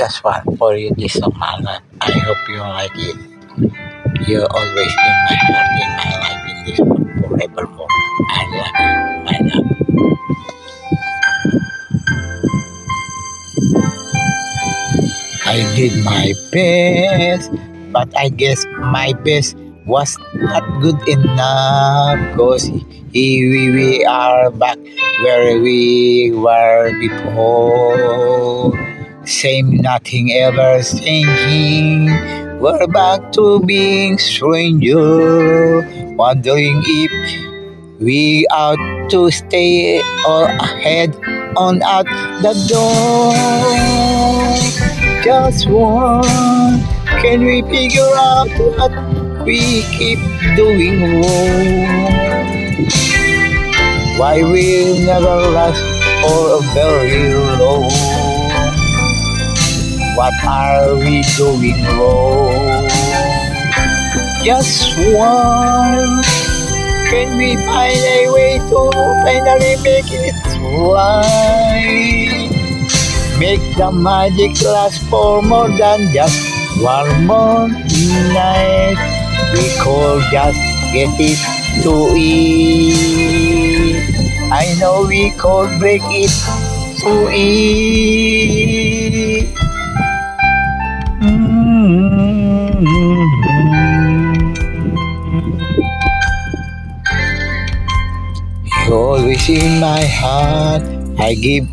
just want for you this song, Mama. I hope you like it. You're always in my heart, in my life, in this world, forevermore. I love you, my love. I did my best, but I guess my best was not good enough. Cause we are back where we were before. Same, nothing ever changing. We're back to being stranger. Wondering if we out to stay or ahead on out the door. Just one, can we figure out what we keep doing wrong? Why we never last or very low? What are we doing wrong? Just one, can we find a way to finally make it right? Make the magic last for more than just one more night. We could just get it to it. I know we could break it to it. You're always in my heart. I give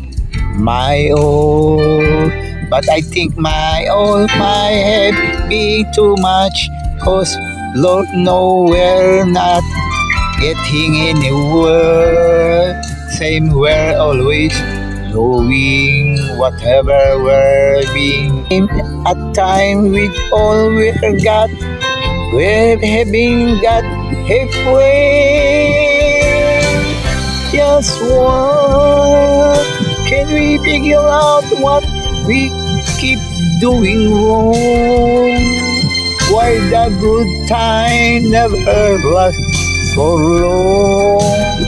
my all, but I think my all might have been too much. Cause Lord knows we're not getting anywhere. Same, we're always knowing whatever we're being. At time with all we've got, we're having got halfway. Just one, can we figure out what we keep doing wrong? Why the good time never lasts for long?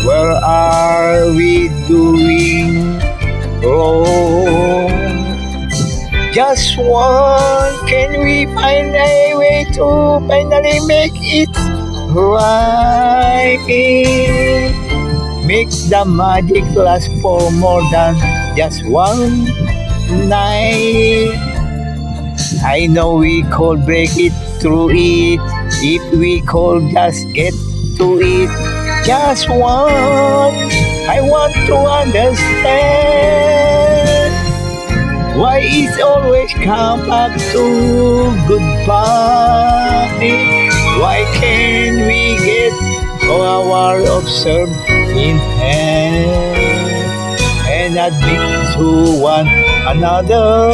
Where are we doing wrong? Just one, can we find a way to finally make it right? Make the magic last for more than just one night. I know we could break it through it if we could just get to it. Just one, I want to understand why it's always come back to goodbye. Why can't we get our observe in hand and admit to one another?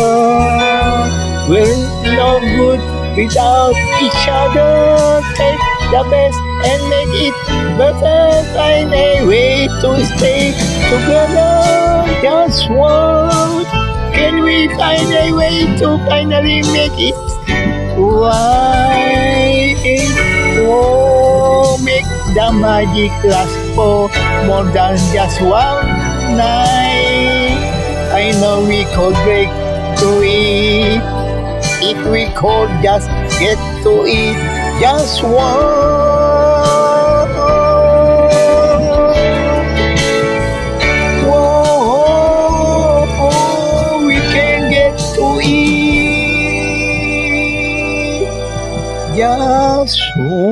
We're no good without each other. Take the best and make it better. Find a way to stay together. Just one, can we find a way to finally make it right? Oh, make the magic last for more than just one night. I know we could break to it if we could just get to it. Just one. Whoa, we can get to it. Just one.